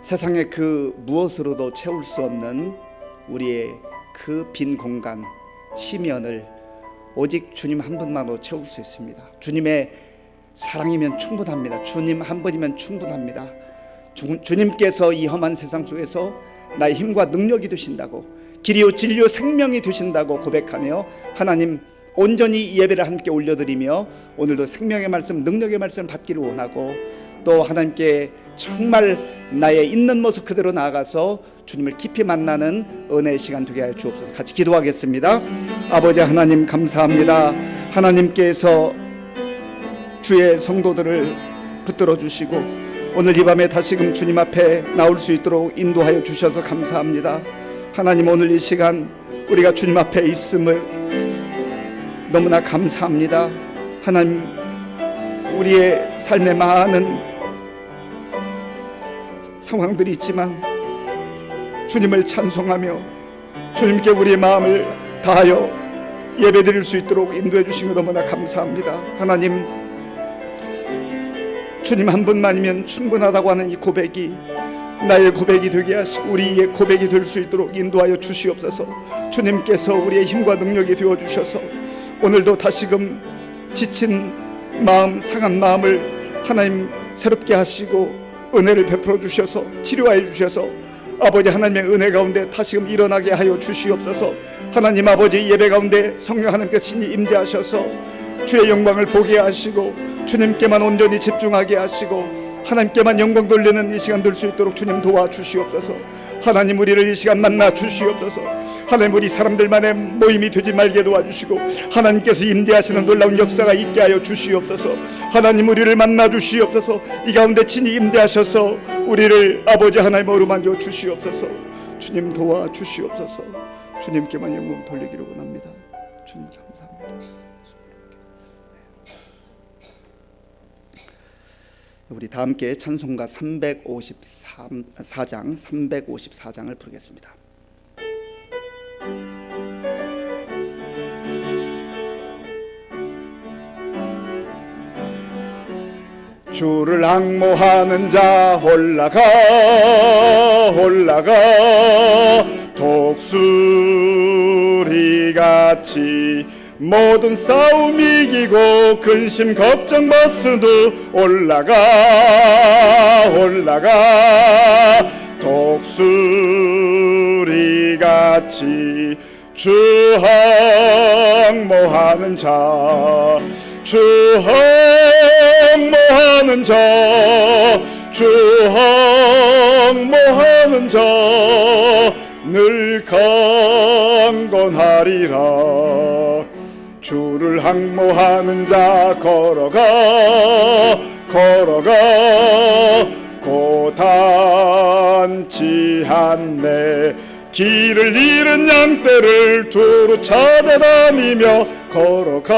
세상의 그 무엇으로도 채울 수 없는 우리의 그 빈 공간, 심연을 오직 주님 한 분만으로 채울 수 있습니다. 주님의 사랑이면 충분합니다. 주님 한 분이면 충분합니다. 주님께서 이 험한 세상 속에서 나의 힘과 능력이 되신다고, 길이요 진리요 생명이 되신다고 고백하며 하나님 온전히 이 예배를 함께 올려드리며 오늘도 생명의 말씀, 능력의 말씀을 받기를 원하고, 또 하나님께 정말 나의 있는 모습 그대로 나아가서 주님을 깊이 만나는 은혜의 시간 되게 하여 주옵소서. 같이 기도하겠습니다. 아버지 하나님 감사합니다. 하나님께서 주의 성도들을 붙들어 주시고 오늘 이 밤에 다시금 주님 앞에 나올 수 있도록 인도하여 주셔서 감사합니다. 하나님 오늘 이 시간 우리가 주님 앞에 있음을 너무나 감사합니다. 하나님 우리의 삶에 많은 상황들이 있지만 주님을 찬송하며 주님께 우리의 마음을 다하여 예배드릴 수 있도록 인도해 주신 것 너무나 감사합니다. 하나님 주님 한 분만이면 충분하다고 하는 이 고백이 나의 고백이 되게 하시고 우리의 고백이 될 수 있도록 인도하여 주시옵소서. 주님께서 우리의 힘과 능력이 되어 주셔서 오늘도 다시금 지친 마음, 상한 마음을 하나님 새롭게 하시고 은혜를 베풀어 주셔서 치료하여 주셔서 아버지 하나님의 은혜 가운데 다시금 일어나게 하여 주시옵소서. 하나님 아버지 예배 가운데 성령 하나님께서 친히 임재하셔서 주의 영광을 보게 하시고 주님께만 온전히 집중하게 하시고 하나님께만 영광 돌리는 이 시간 될 수 있도록 주님 도와주시옵소서. 하나님 우리를 이 시간 만나 주시옵소서. 하나님 우리 사람들만의 모임이 되지 말게 도와주시고 하나님께서 임재하시는 놀라운 역사가 있게 하여 주시옵소서. 하나님 우리를 만나 주시옵소서. 이 가운데 친히 임재하셔서 우리를 아버지 하나님 어루만져 주시옵소서. 주님 도와주시옵소서. 주님께만 영광 돌리기를 원합니다. 주님 감사합니다. 우리 다 함께 찬송가 354장을 부르겠습니다. 주를 앙모하는 자 올라가 독수리같이 모든 싸움 이기고 근심 걱정 벗으두 올라가 독수리같이 주 항모하는 자 늘 강건하리라. 주를 항모하는 자 걸어가 고단치 않네. 길을 잃은 양떼를 두루 찾아다니며 걸어가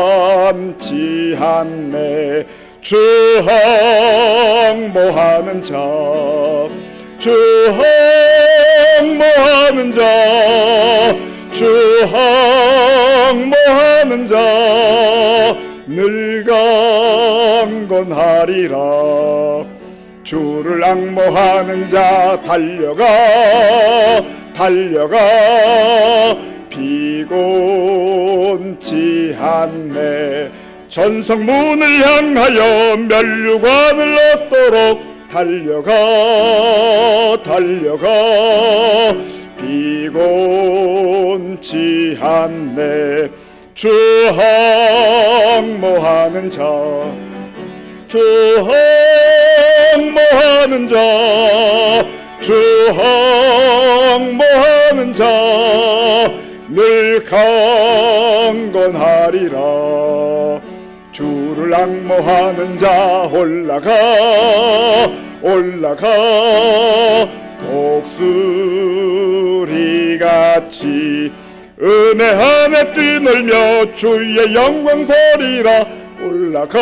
고단치 않네. 주 항모하는 자 늘 강건하리라. 주를 앙모하는 자 달려가 비곤치 않네. 전성문을 향하여 면류관을 얻도록 달려가 비곤치 않네. 주 항모하는 자 늘 강건하리라. 주를 앙모하는 자 올라가 독수리같이 은혜 안에 뛰놀며 주의 영광 보리라. 올라가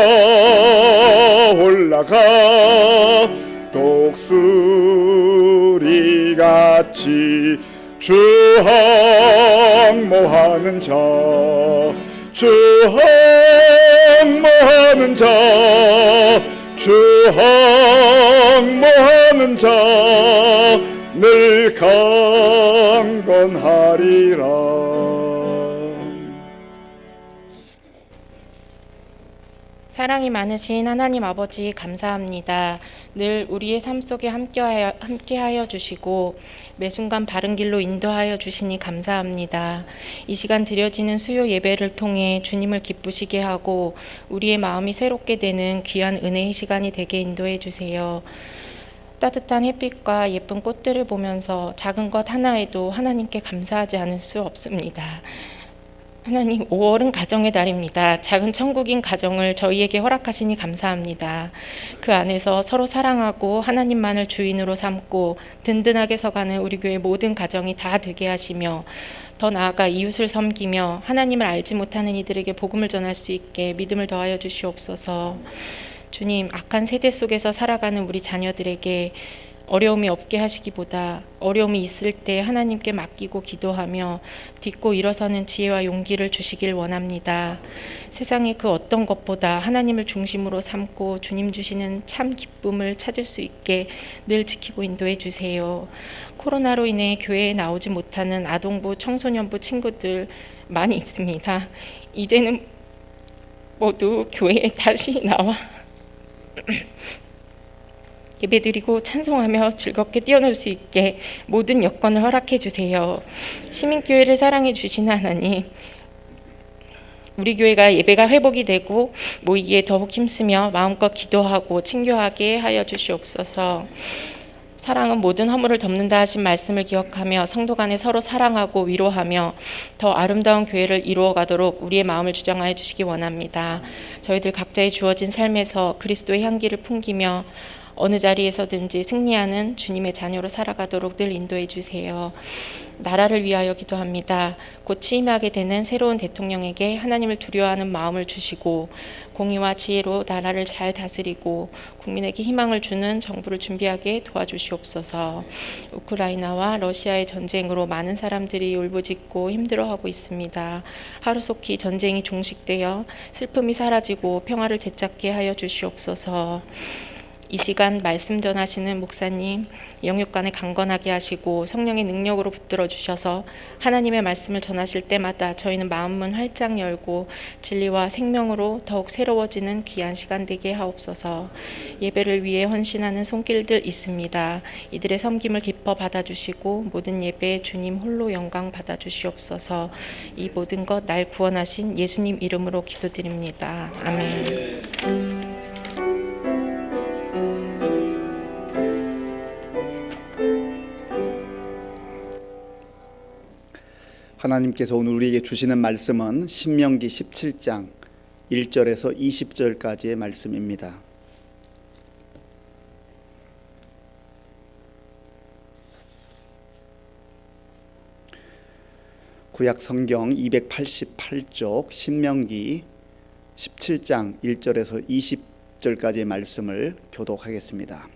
독수리같이 주 항모하는 자 주 항모하는 자, 주 항모하는 자 늘 강건하리라. 사랑이 많으신 하나님 아버지 감사합니다. 늘 우리의 삶 속에 함께하여 주시고 매 순간 바른 길로 인도하여 주시니 감사합니다. 이 시간 드려지는 수요 예배를 통해 주님을 기쁘시게 하고 우리의 마음이 새롭게 되는 귀한 은혜의 시간이 되게 인도해 주세요. 따뜻한 햇빛과 예쁜 꽃들을 보면서 작은 것 하나에도 하나님께 감사하지 않을 수 없습니다. 하나님, 5월은 가정의 달입니다. 작은 천국인 가정을 저희에게 허락하시니 감사합니다. 그 안에서 서로 사랑하고 하나님만을 주인으로 삼고 든든하게 서가는 우리 교회 모든 가정이 다 되게 하시며 더 나아가 이웃을 섬기며 하나님을 알지 못하는 이들에게 복음을 전할 수 있게 믿음을 더하여 주시옵소서. 주님, 악한 세대 속에서 살아가는 우리 자녀들에게 어려움이 없게 하시기보다 어려움이 있을 때 하나님께 맡기고 기도하며 딛고 일어서는 지혜와 용기를 주시길 원합니다. 세상의 그 어떤 것보다 하나님을 중심으로 삼고 주님 주시는 참 기쁨을 찾을 수 있게 늘 지키고 인도해 주세요. 코로나로 인해 교회에 나오지 못하는 아동부, 청소년부 친구들 많이 있습니다. 이제는 모두 교회에 다시 나와 예배드리고 찬송하며 즐겁게 뛰어놀 수 있게 모든 여건을 허락해 주세요. 시민교회를 사랑해 주시는 하나님, 우리 교회가 예배가 회복이 되고 모이기에 더욱 힘쓰며 마음껏 기도하고 친교하게 하여 주시옵소서. 사랑은 모든 허물을 덮는다 하신 말씀을 기억하며 성도 간에 서로 사랑하고 위로하며 더 아름다운 교회를 이루어가도록 우리의 마음을 주장하여 주시기 원합니다. 저희들 각자의 주어진 삶에서 그리스도의 향기를 풍기며 어느 자리에서든지 승리하는 주님의 자녀로 살아가도록 늘 인도해 주세요. 나라를 위하여 기도합니다. 곧 취임하게 되는 새로운 대통령에게 하나님을 두려워하는 마음을 주시고 공의와 지혜로 나라를 잘 다스리고 국민에게 희망을 주는 정부를 준비하게 도와주시옵소서. 우크라이나와 러시아의 전쟁으로 많은 사람들이 울부짖고 힘들어하고 있습니다. 하루속히 전쟁이 종식되어 슬픔이 사라지고 평화를 되찾게 하여 주시옵소서. 이 시간 말씀 전하시는 목사님 영육간에 강건하게 하시고 성령의 능력으로 붙들어 주셔서 하나님의 말씀을 전하실 때마다 저희는 마음문 활짝 열고 진리와 생명으로 더욱 새로워지는 귀한 시간 되게 하옵소서. 예배를 위해 헌신하는 손길들 있습니다. 이들의 섬김을 기뻐 받아주시고 모든 예배에 주님 홀로 영광 받아주시옵소서. 이 모든 것 날 구원하신 예수님 이름으로 기도드립니다. 아멘. 하나님께서 오늘 우리에게 주시는 말씀은 신명기 17장 1절에서 20절까지의 말씀입니다. 구약 성경 288쪽 신명기 17장 1절에서 20절까지의 말씀을 교독하겠습니다.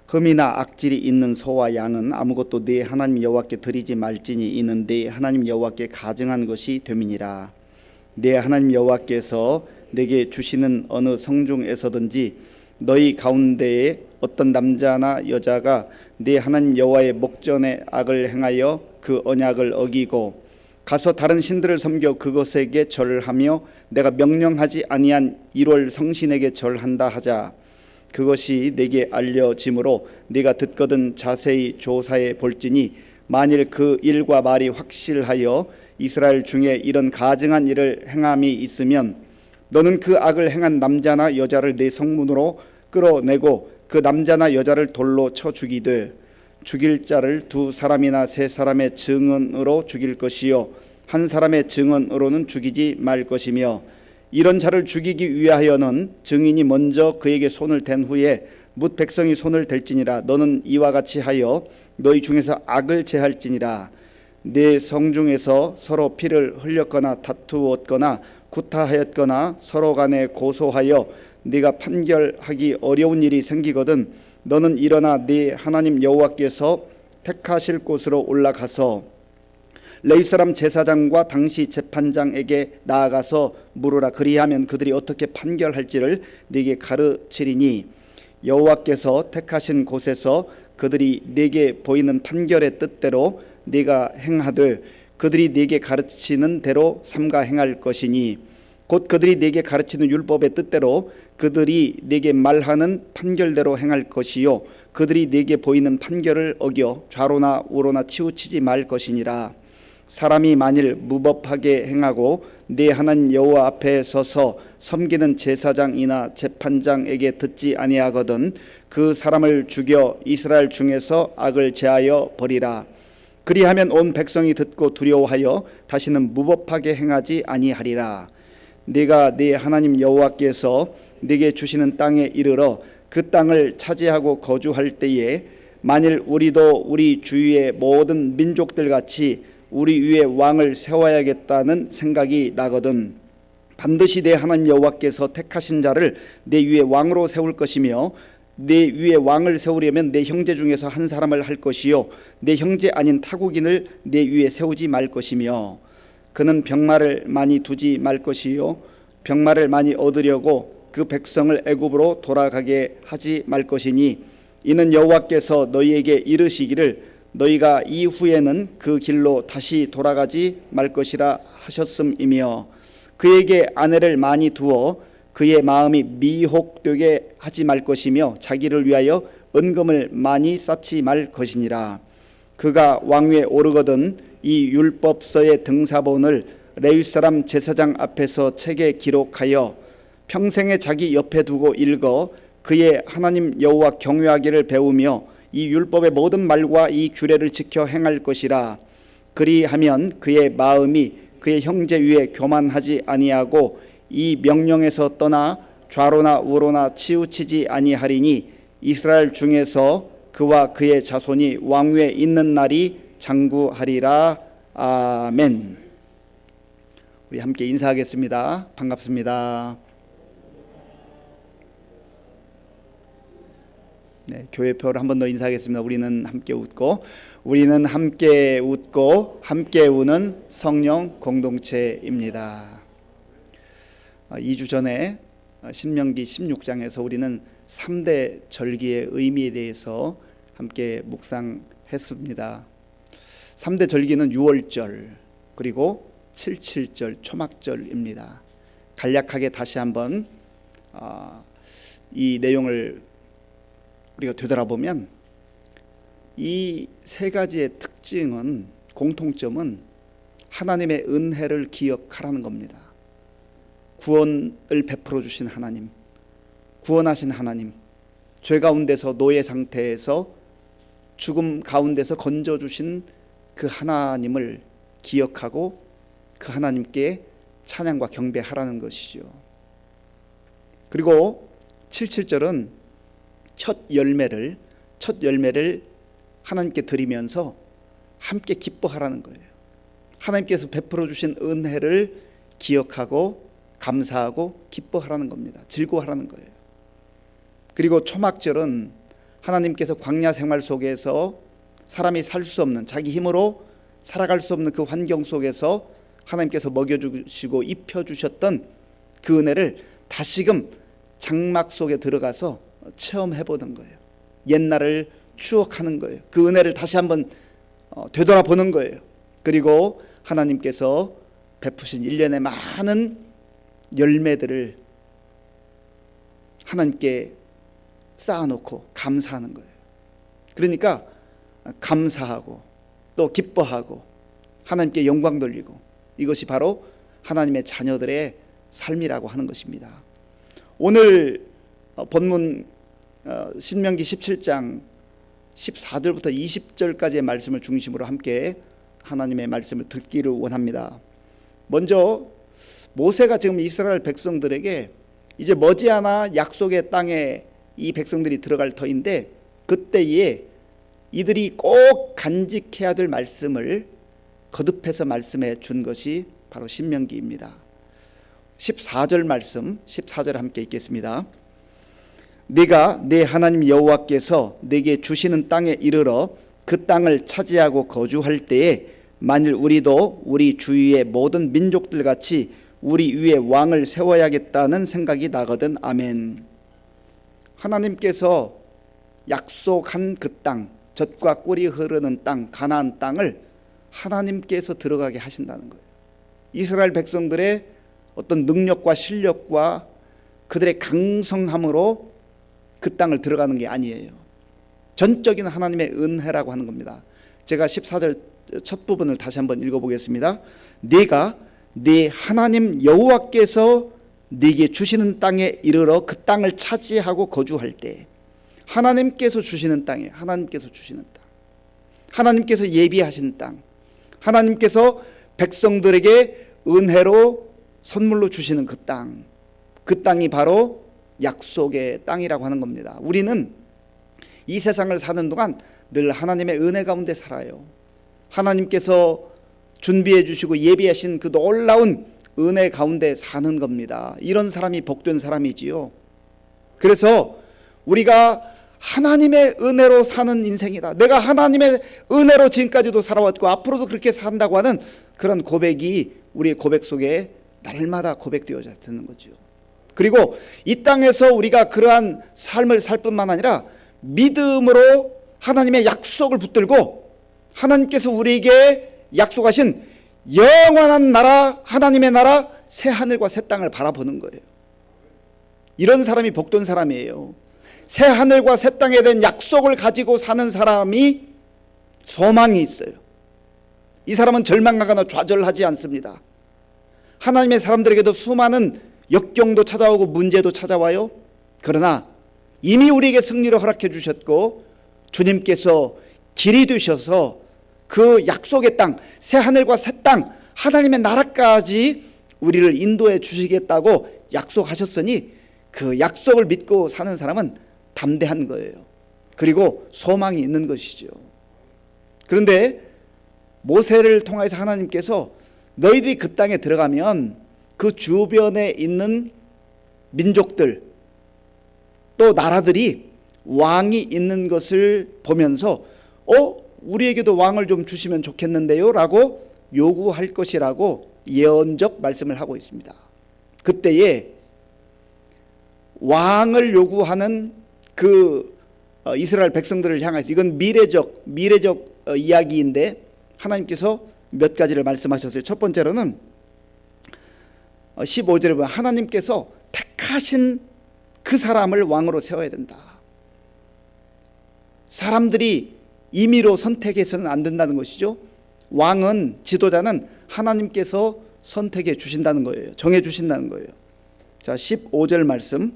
흠이나 악질이 있는 소와 양은 아무것도 네 하나님 여호와께 드리지 말지니 이는 네 하나님 여호와께 가증한 것이 됨이니라. 네 하나님 여호와께서 내게 주시는 어느 성중에서든지 너희 가운데에 어떤 남자나 여자가 네 하나님 여호와의 목전에 악을 행하여 그 언약을 어기고 가서 다른 신들을 섬겨 그것에게 절하며 내가 명령하지 아니한 1월 성신에게 절한다 하자. 그것이 내게 알려지므로 네가 듣거든 자세히 조사해 볼지니 만일 그 일과 말이 확실하여 이스라엘 중에 이런 가증한 일을 행함이 있으면 너는 그 악을 행한 남자나 여자를 네 성문으로 끌어내고 그 남자나 여자를 돌로 쳐 죽이되 죽일 자를 2사람이나 3사람의 증언으로 죽일 것이요 한 사람의 증언으로는 죽이지 말 것이며 이런 자를 죽이기 위하여는 증인이 먼저 그에게 손을 댄 후에 뭇 백성이 손을 댈지니라. 너는 이와 같이 하여 너희 중에서 악을 제할지니라. 네 성중에서 서로 피를 흘렸거나 다투었거나 구타하였거나 서로 간에 고소하여 네가 판결하기 어려운 일이 생기거든 너는 일어나 네 하나님 여호와께서 택하실 곳으로 올라가서 레위 사람 제사장과 당시 재판장에게 나아가서 물으라. 그리하면 그들이 어떻게 판결할지를 네게 가르치리니 여호와께서 택하신 곳에서 그들이 네게 보이는 판결의 뜻대로 네가 행하되 그들이 네게 가르치는 대로 삼가 행할 것이니 곧 그들이 네게 가르치는 율법의 뜻대로 그들이 네게 말하는 판결대로 행할 것이요 그들이 네게 보이는 판결을 어겨 좌로나 우로나 치우치지 말 것이니라. 사람이 만일 무법하게 행하고 네 하나님 여호와 앞에 서서 섬기는 제사장이나 재판장에게 듣지 아니하거든 그 사람을 죽여 이스라엘 중에서 악을 제하여 버리라. 그리하면 온 백성이 듣고 두려워하여 다시는 무법하게 행하지 아니하리라. 네가 네 하나님 여호와께서 네게 주시는 땅에 이르러 그 땅을 차지하고 거주할 때에 만일 우리도 우리 주위의 모든 민족들 같이 우리 위에 왕을 세워야겠다는 생각이 나거든 반드시 내 하나님 여호와께서 택하신 자를 내 위에 왕으로 세울 것이며 내 위에 왕을 세우려면 내 형제 중에서 한 사람을 할 것이요 내 형제 아닌 타국인을 내 위에 세우지 말 것이며 그는 병마를 많이 두지 말 것이요 병마를 많이 얻으려고 그 백성을 애굽으로 돌아가게 하지 말 것이니 이는 여호와께서 너희에게 이르시기를 너희가 이후에는 그 길로 다시 돌아가지 말 것이라 하셨음이며 그에게 아내를 많이 두어 그의 마음이 미혹되게 하지 말 것이며 자기를 위하여 은금을 많이 쌓지 말 것이니라. 그가 왕위에 오르거든 이 율법서의 등사본을 레위 사람 제사장 앞에서 책에 기록하여 평생에 자기 옆에 두고 읽어 그의 하나님 여호와 경외하기를 배우며 이 율법의 모든 말과 이 규례를 지켜 행할 것이라. 그리하면 그의 마음이 그의 형제 위에 교만하지 아니하고 이 명령에서 떠나 좌로나 우로나 치우치지 아니하리니 이스라엘 중에서 그와 그의 자손이 왕위에 있는 날이 장구하리라. 아멘. 우리 함께 인사하겠습니다. 반갑습니다. 네, 교회표를 한 번 더 인사하겠습니다. 우리는 함께 웃고 함께 우는 성령 공동체입니다. 2주 전에 신명기 16장에서 우리는 3대 절기의 의미에 대해서 함께 묵상했습니다. 3대 절기는 유월절 그리고 77절 초막절입니다. 간략하게 다시 한번 이 내용을 우리가 되돌아보면 이 세 가지의 특징은 공통점은 하나님의 은혜를 기억하라는 겁니다. 구원을 베풀어 주신 하나님, 구원하신 하나님, 죄 가운데서 노예 상태에서 죽음 가운데서 건져 주신 그 하나님을 기억하고 그 하나님께 찬양과 경배하라는 것이죠. 그리고 77절은 첫 열매를 하나님께 드리면서 함께 기뻐하라는 거예요. 하나님께서 베풀어 주신 은혜를 기억하고 감사하고 기뻐하라는 겁니다. 즐거워하라는 거예요. 그리고 초막절은 하나님께서 광야 생활 속에서 사람이 살 수 없는, 자기 힘으로 살아갈 수 없는 그 환경 속에서 하나님께서 먹여주시고 입혀주셨던 그 은혜를 다시금 장막 속에 들어가서 체험해보는 거예요. 옛날을 추억하는 거예요. 그 은혜를 다시 한번 되돌아보는 거예요. 그리고 하나님께서 베푸신 일련의 많은 열매들을 하나님께 쌓아놓고 감사하는 거예요. 그러니까 감사하고 또 기뻐하고 하나님께 영광 돌리고, 이것이 바로 하나님의 자녀들의 삶이라고 하는 것입니다. 오늘 본문 신명기 17장 14절부터 20절까지의 말씀을 중심으로 함께 하나님의 말씀을 듣기를 원합니다. 먼저 모세가 지금 이스라엘 백성들에게 이제 머지않아 약속의 땅에 이 백성들이 들어갈 터인데, 그때에 이들이 꼭 간직해야 될 말씀을 거듭해서 말씀해 준 것이 바로 신명기입니다. 14절 말씀, 14절 함께 읽겠습니다. 네가 네 하나님 여호와께서 네게 주시는 땅에 이르러 그 땅을 차지하고 거주할 때에 만일 우리도 우리 주위의 모든 민족들 같이 우리 위에 왕을 세워야겠다는 생각이 나거든. 아멘. 하나님께서 약속한 그 땅, 젖과 꿀이 흐르는 땅, 가나안 땅을 하나님께서 들어가게 하신다는 거예요. 이스라엘 백성들의 어떤 능력과 실력과 그들의 강성함으로 그 땅을 들어가는 게 아니에요. 전적인 하나님의 은혜라고 하는 겁니다. 제가 14절 첫 부분을 다시 한번 읽어보겠습니다. 네가 네 하나님 여호와께서 네게 주시는 땅에 이르러 그 땅을 차지하고 거주할 때, 하나님께서 주시는 땅에, 하나님께서 주시는 땅, 하나님께서 예비하신 땅, 하나님께서 백성들에게 은혜로 선물로 주시는 그 땅, 그 땅이 바로 약속의 땅이라고 하는 겁니다. 우리는 이 세상을 사는 동안 늘 하나님의 은혜 가운데 살아요. 하나님께서 준비해 주시고 예비하신 그 놀라운 은혜 가운데 사는 겁니다. 이런 사람이 복된 사람이지요. 그래서 우리가 하나님의 은혜로 사는 인생이다, 내가 하나님의 은혜로 지금까지도 살아왔고 앞으로도 그렇게 산다고 하는 그런 고백이 우리의 고백 속에 날마다 고백되어야 되는 거죠. 그리고 이 땅에서 우리가 그러한 삶을 살 뿐만 아니라 믿음으로 하나님의 약속을 붙들고 하나님께서 우리에게 약속하신 영원한 나라, 하나님의 나라, 새 하늘과 새 땅을 바라보는 거예요. 이런 사람이 복된 사람이에요. 새 하늘과 새 땅에 대한 약속을 가지고 사는 사람이 소망이 있어요. 이 사람은 절망하거나 좌절하지 않습니다. 하나님의 사람들에게도 수많은 역경도 찾아오고 문제도 찾아와요. 그러나 이미 우리에게 승리를 허락해 주셨고 주님께서 길이 되셔서 그 약속의 땅, 새 하늘과 새 땅, 하나님의 나라까지 우리를 인도해 주시겠다고 약속하셨으니 그 약속을 믿고 사는 사람은 담대한 거예요. 그리고 소망이 있는 것이죠. 그런데 모세를 통해서 하나님께서 너희들이 그 땅에 들어가면 그 주변에 있는 민족들 또 나라들이 왕이 있는 것을 보면서 우리에게도 왕을 좀 주시면 좋겠는데요 라고 요구할 것이라고 예언적 말씀을 하고 있습니다. 그때에 왕을 요구하는 그 이스라엘 백성들을 향해서, 이건 미래적 이야기인데 하나님께서 몇 가지를 말씀하셨어요. 첫 번째로는 15절에 보면 하나님께서 택하신 그 사람을 왕으로 세워야 된다. 사람들이 임의로 선택해서는 안 된다는 것이죠. 왕은, 지도자는 하나님께서 선택해 주신다는 거예요. 정해 주신다는 거예요. 자, 15절 말씀,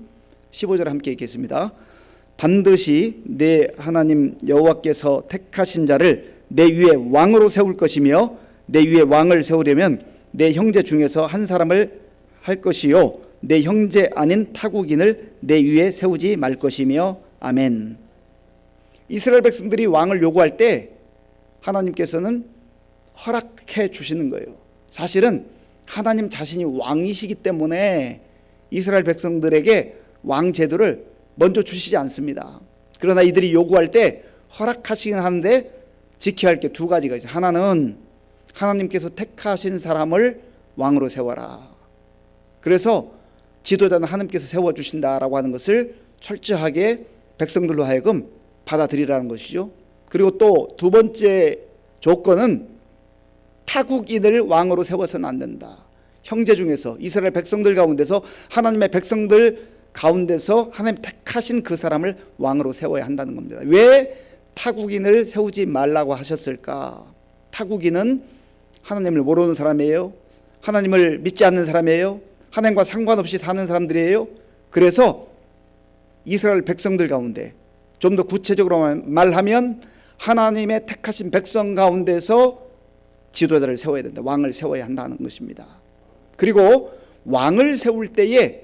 15절 함께 읽겠습니다. 반드시 내 하나님 여호와께서 택하신 자를 내 위에 왕으로 세울 것이며 내 위에 왕을 세우려면 내 형제 중에서 한 사람을 할 것이요 내 형제 아닌 타국인을 내 위에 세우지 말 것이며. 아멘. 이스라엘 백성들이 왕을 요구할 때 하나님께서는 허락해 주시는 거예요. 사실은 하나님 자신이 왕이시기 때문에 이스라엘 백성들에게 왕 제도를 먼저 주시지 않습니다. 그러나 이들이 요구할 때 허락하시긴 하는데 지켜야 할 게 두 가지가 있어요. 하나는 하나님께서 택하신 사람을 왕으로 세워라. 그래서 지도자는 하나님께서 세워주신다라고 하는 것을 철저하게 백성들로 하여금 받아들이라는 것이죠. 그리고 또 두 번째 조건은 타국인을 왕으로 세워서는 안 된다. 형제 중에서, 이스라엘 백성들 가운데서, 하나님의 백성들 가운데서 하나님 택하신 그 사람을 왕으로 세워야 한다는 겁니다. 왜 타국인을 세우지 말라고 하셨을까? 타국인은 하나님을 모르는 사람이에요. 하나님을 믿지 않는 사람이에요. 하나님과 상관없이 사는 사람들이에요. 그래서 이스라엘 백성들 가운데, 좀 더 구체적으로 말하면 하나님의 택하신 백성 가운데서 지도자를 세워야 된다. 왕을 세워야 한다는 것입니다. 그리고 왕을 세울 때에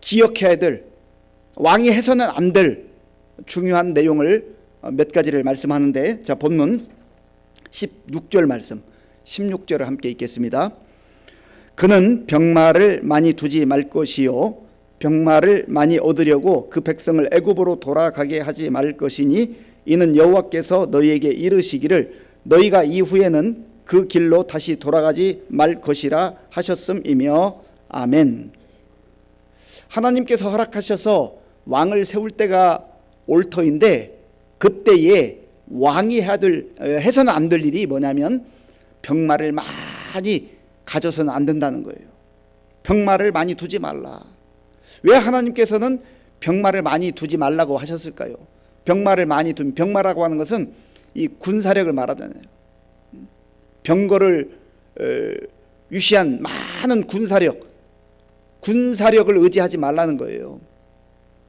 기억해야 될, 왕이 해서는 안 될 중요한 내용을 몇 가지를 말씀하는데, 자, 본문 16절 말씀, 16절을 함께 읽겠습니다. 그는 병마를 많이 두지 말 것이요 병마를 많이 얻으려고 그 백성을 애굽으로 돌아가게 하지 말 것이니 이는 여호와께서 너희에게 이르시기를 너희가 이후에는 그 길로 다시 돌아가지 말 것이라 하셨음이며 아멘. 하나님께서 허락하셔서 왕을 세울 때가 올 터인데 그때에 왕이 해서는 안 될 일이 뭐냐면 병마를 많이 가져서는 안 된다는 거예요. 병마를 많이 두지 말라. 왜 하나님께서는 병마를 많이 두지 말라고 하셨을까요? 병마를 많이 두면, 병마라고 하는 것은 이 군사력을 말하잖아요. 병거를 유시한 많은 군사력을 의지하지 말라는 거예요.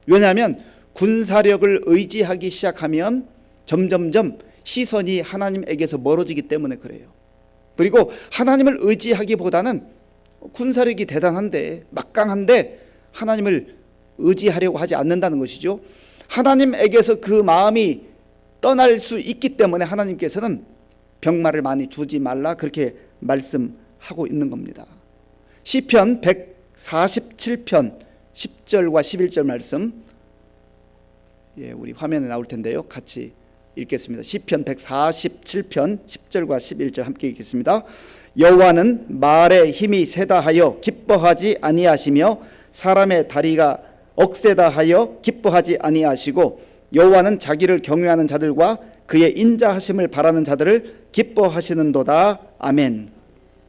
왜냐하면 군사력을 의지하기 시작하면 점점점 시선이 하나님에게서 멀어지기 때문에 그래요. 그리고 하나님을 의지하기보다는 군사력이 대단한데 막강한데 하나님을 의지하려고 하지 않는다는 것이죠. 하나님에게서 그 마음이 떠날 수 있기 때문에 하나님께서는 병마를 많이 두지 말라 그렇게 말씀하고 있는 겁니다. 시편 147편 10절과 11절 말씀, 우리 화면에 나올 텐데요. 같이 읽겠습니다. 시편 147편 10절과 11절 함께 읽겠습니다. 여호와는 말에 힘이 세다 하여 기뻐하지 아니하시며 사람의 다리가 억세다 하여 기뻐하지 아니하시고 여호와는 자기를 경외하는 자들과 그의 인자하심을 바라는 자들을 기뻐하시는도다. 아멘.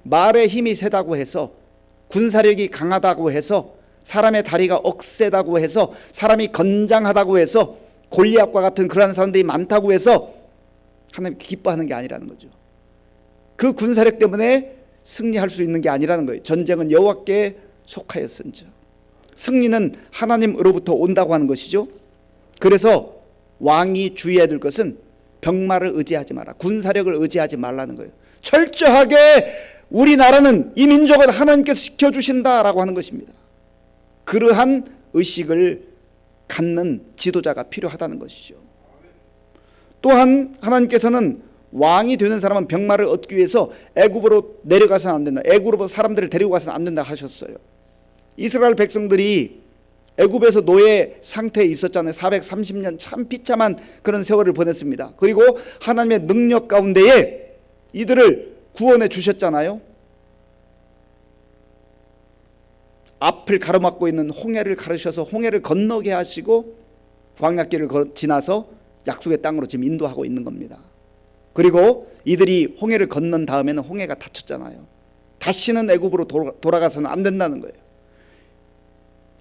말에 힘이 세다고 해서, 군사력이 강하다고 해서, 사람의 다리가 억세다고 해서, 사람이 건장하다고 해서, 골리앗과 같은 그러한 사람들이 많다고 해서 하나님 기뻐하는 게 아니라는 거죠. 그 군사력 때문에 승리할 수 있는 게 아니라는 거예요. 전쟁은 여호와께 속하였은즉 승리는 하나님으로부터 온다고 하는 것이죠. 그래서 왕이 주의해야 될 것은 병마를 의지하지 마라, 군사력을 의지하지 말라는 거예요. 철저하게 우리나라는, 이 민족은 하나님께서 지켜주신다라고 하는 것입니다. 그러한 의식을 갖는 지도자가 필요하다는 것이죠. 또한 하나님께서는 왕이 되는 사람은 병마를 얻기 위해서 애굽으로 내려가서는 안 된다, 애굽으로 사람들을 데리고 가서는 안 된다 하셨어요. 이스라엘 백성들이 애굽에서 노예 상태에 있었잖아요. 430년 참 비참한 그런 세월을 보냈습니다. 그리고 하나님의 능력 가운데에 이들을 구원해 주셨잖아요. 앞을 가로막고 있는 홍해를 가르셔서 홍해를 건너게 하시고 광야길을 지나서 약속의 땅으로 지금 인도하고 있는 겁니다. 그리고 이들이 홍해를 건넌 다음에는 홍해가 닫혔잖아요. 다시는 애굽으로 돌아가서는 안 된다는 거예요.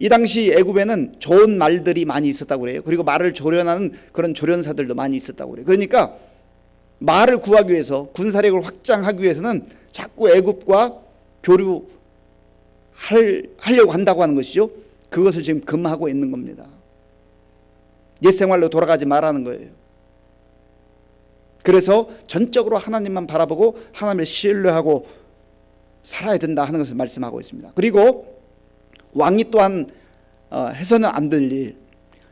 이 당시 애굽에는 좋은 말들이 많이 있었다고 그래요. 그리고 말을 조련하는 그런 조련사들도 많이 있었다고 그래요. 그러니까 말을 구하기 위해서, 군사력을 확장하기 위해서는 자꾸 애굽과 교류하려고 한다고 하는 것이죠. 그것을 지금 금하고 있는 겁니다. 옛 생활로 돌아가지 말라는 거예요. 그래서 전적으로 하나님만 바라보고 하나님을 신뢰하고 살아야 된다 하는 것을 말씀하고 있습니다. 그리고 왕이 또한 해서는 안 될 일,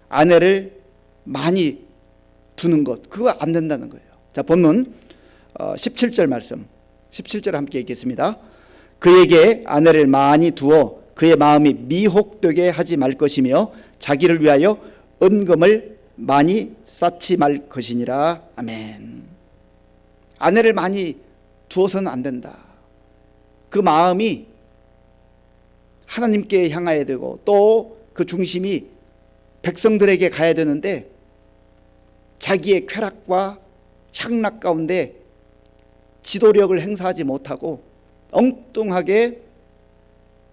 아내를 많이 두는 것, 그거 안 된다는 거예요. 자, 본문 17절 말씀, 17절 함께 읽겠습니다. 그에게 아내를 많이 두어 그의 마음이 미혹되게 하지 말 것이며 자기를 위하여 은금을 많이 쌓지 말 것이니라. 아멘. 아내를 많이 두어서는 안 된다. 그 마음이 하나님께 향해야 되고 또 그 중심이 백성들에게 가야 되는데 자기의 쾌락과 향락 가운데 지도력을 행사하지 못하고 엉뚱하게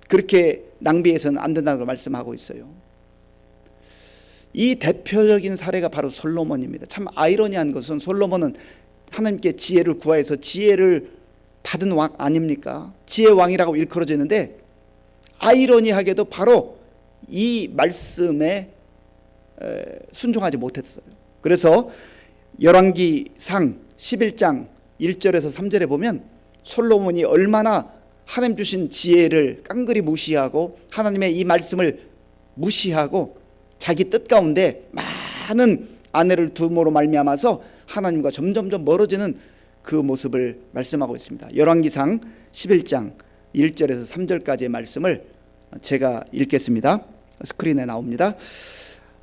그렇게 낭비해서는 안 된다는 걸 말씀하고 있어요. 이 대표적인 사례가 바로 솔로몬입니다. 참 아이러니한 것은 솔로몬은 하나님께 지혜를 구하여서 지혜를 받은 왕 아닙니까? 지혜의 왕이라고 일컬어져 있는데 아이러니하게도 바로 이 말씀에 순종하지 못했어요. 그래서 열왕기상 11장 1절에서 3절에 보면 솔로몬이 얼마나 하나님 주신 지혜를 깡그리 무시하고 하나님의 이 말씀을 무시하고 자기 뜻 가운데 많은 아내를 둠으로 말미암아서 하나님과 점점점 멀어지는 그 모습을 말씀하고 있습니다. 열왕기상 11장 1절에서 3절까지의 말씀을 제가 읽겠습니다. 스크린에 나옵니다.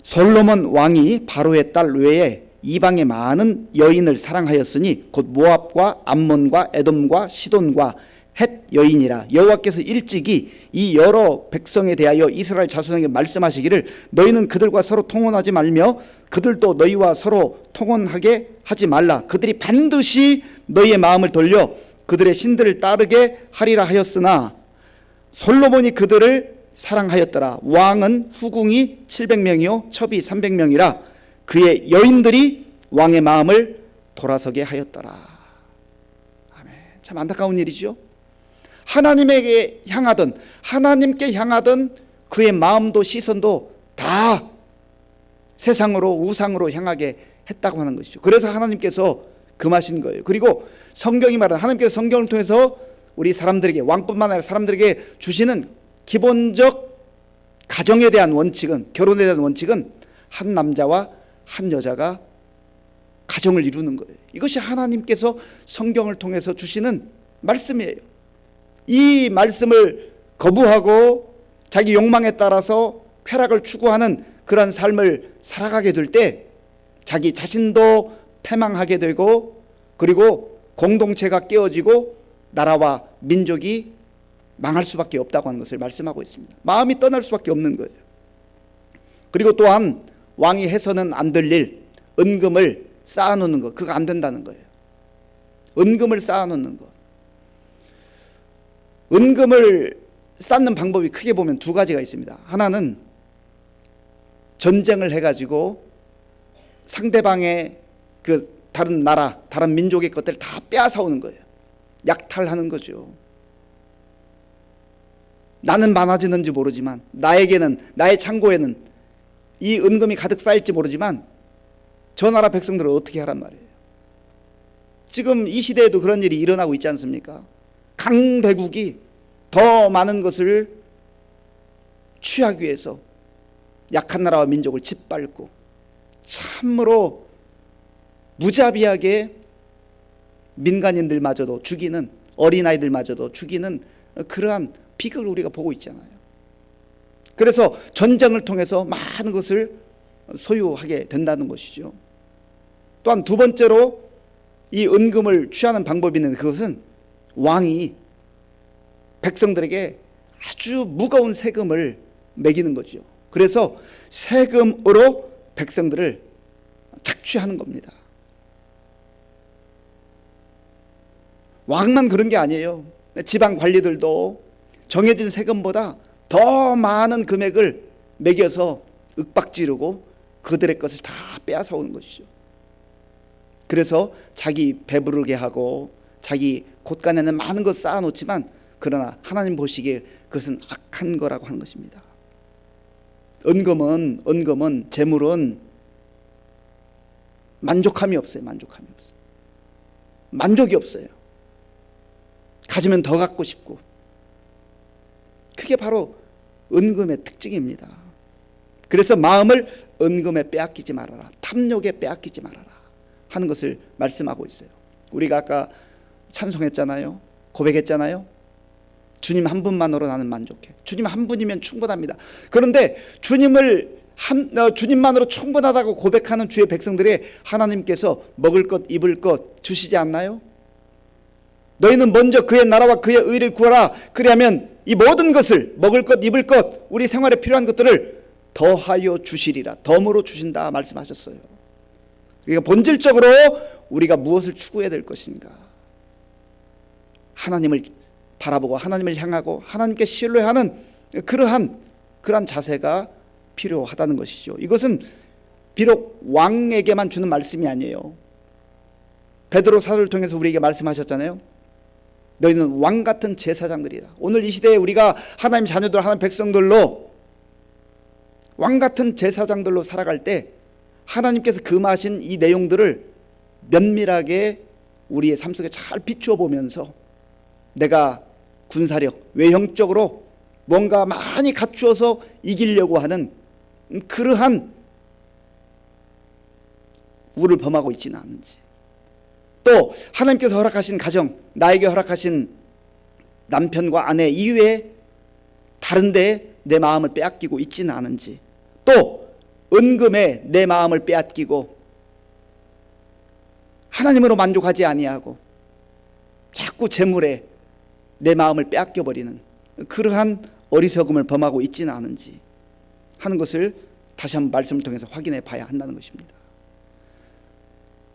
솔로몬 왕이 바로의 딸 외에 이방의 많은 여인을 사랑하였으니 곧 모압과 암몬과 에돔과 시돈과 헷 여인이라. 여호와께서 일찍이 이 여러 백성에 대하여 이스라엘 자손에게 말씀하시기를 너희는 그들과 서로 통혼하지 말며 그들도 너희와 서로 통혼하게 하지 말라. 그들이 반드시 너희의 마음을 돌려 그들의 신들을 따르게 하리라 하였으나 솔로몬이 그들을 사랑하였더라. 왕은 후궁이 700명이요 첩이 300명이라. 그의 여인들이 왕의 마음을 돌아서게 하였더라. 아멘. 참 안타까운 일이죠. 하나님에게 향하던, 하나님께 향하던 그의 마음도 시선도 다 세상으로, 우상으로 향하게 했다고 하는 것이죠. 그래서 하나님께서 금하신 거예요. 그리고 성경이 말하는, 하나님께서 성경을 통해서 우리 사람들에게, 왕뿐만 아니라 사람들에게 주시는 기본적 가정에 대한 원칙은, 결혼에 대한 원칙은 한 남자와 한 여자가 가정을 이루는 거예요. 이것이 하나님께서 성경을 통해서 주시는 말씀이에요. 이 말씀을 거부하고 자기 욕망에 따라서 쾌락을 추구하는 그런 삶을 살아가게 될 때 자기 자신도 패망하게 되고, 그리고 공동체가 깨어지고 나라와 민족이 망할 수밖에 없다고 하는 것을 말씀하고 있습니다. 마음이 떠날 수밖에 없는 거예요. 그리고 또한 왕이 해서는 안 될 일, 은금을 쌓아놓는 것, 그거 안 된다는 거예요. 은금을 쌓아놓는 것. 은금을 쌓는 방법이 크게 보면 두 가지가 있습니다. 하나는 전쟁을 해가지고 상대방의 그 다른 나라, 다른 민족의 것들을 다 빼앗아오는 거예요. 약탈하는 거죠. 나는 많아지는지 모르지만, 나에게는, 나의 창고에는 이 은금이 가득 쌓일지 모르지만 저 나라 백성들을 어떻게 하란 말이에요. 지금 이 시대에도 그런 일이 일어나고 있지 않습니까? 강대국이 더 많은 것을 취하기 위해서 약한 나라와 민족을 짓밟고 참으로 무자비하게 민간인들마저도 죽이는, 어린아이들마저도 죽이는 그러한 비극을 우리가 보고 있잖아요. 그래서 전쟁을 통해서 많은 것을 소유하게 된다는 것이죠. 또한 두 번째로 이 은금을 취하는 방법이 있는데, 그것은 왕이 백성들에게 아주 무거운 세금을 매기는 거죠. 그래서 세금으로 백성들을 착취하는 겁니다. 왕만 그런 게 아니에요. 지방 관리들도 정해진 세금보다 더 많은 금액을 매겨서 윽박지르고 그들의 것을 다 빼앗아 오는 것이죠. 그래서 자기 배부르게 하고 자기 곳간에는 많은 것 쌓아놓지만, 그러나 하나님 보시기에 그것은 악한 거라고 하는 것입니다. 은금은, 재물은 만족함이 없어요. 만족이 없어요. 가지면 더 갖고 싶고, 그게 바로 은금의 특징입니다. 그래서 마음을 은금에 빼앗기지 말아라, 탐욕에 빼앗기지 말아라 하는 것을 말씀하고 있어요. 우리가 아까 찬송했잖아요. 고백했잖아요. 주님 한 분만으로 나는 만족해. 주님 한 분이면 충분합니다. 그런데 주님만으로 충분하다고 고백하는 주의 백성들의 하나님께서 먹을 것, 입을 것 주시지 않나요? 너희는 먼저 그의 나라와 그의 의를 구하라. 그리하면 이 모든 것을, 먹을 것, 입을 것, 우리 생활에 필요한 것들을 더하여 주시리라. 덤으로 주신다 말씀하셨어요. 그러니까 본질적으로 우리가 무엇을 추구해야 될 것인가? 하나님을 바라보고 하나님을 향하고 하나님께 신뢰하는 그러한 자세가 필요하다는 것이죠. 이것은 비록 왕에게만 주는 말씀이 아니에요. 베드로 사도를 통해서 우리에게 말씀하셨잖아요. 너희는 왕 같은 제사장들이다. 오늘 이 시대에 우리가 하나님 자녀들, 하나님 백성들로 왕 같은 제사장들로 살아갈 때 하나님께서 금하신 이 내용들을 면밀하게 우리의 삶 속에 잘 비추어 보면서 내가 군사력, 외형적으로 뭔가 많이 갖추어서 이기려고 하는 그러한 우를 범하고 있지는 않은지, 또 하나님께서 허락하신 가정, 나에게 허락하신 남편과 아내 이외에 다른 데에 내 마음을 빼앗기고 있지는 않은지, 또 은금에 내 마음을 빼앗기고 하나님으로 만족하지 아니하고 자꾸 재물에 내 마음을 빼앗겨 버리는 그러한 어리석음을 범하고 있지는 않은지 하는 것을 다시 한번 말씀을 통해서 확인해 봐야 한다는 것입니다.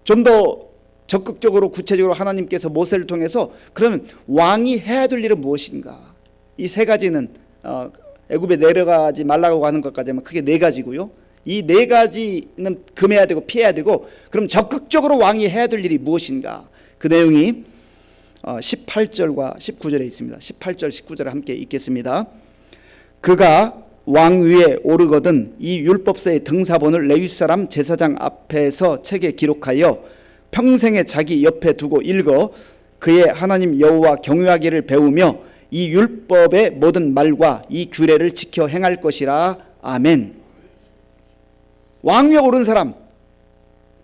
좀 더 적극적으로 구체적으로 하나님께서 모세를 통해서 그러면 왕이 해야 될 일은 무엇인가? 이 세 가지는 애굽에 내려가지 말라고 하는 것까지 하면 크게 네 가지고요. 이 네 가지는 금해야 되고 피해야 되고, 그럼 적극적으로 왕이 해야 될 일이 무엇인가? 그 내용이 18절과 19절에 있습니다. 18절 19절에 함께 읽겠습니다. 그가 왕 위에 오르거든 이 율법서의 등사본을 레위 사람 제사장 앞에서 책에 기록하여 평생에 자기 옆에 두고 읽어 그의 하나님 여호와 경외하기를 배우며 이 율법의 모든 말과 이 규례를 지켜 행할 것이라. 아멘. 왕 위에 오른 사람,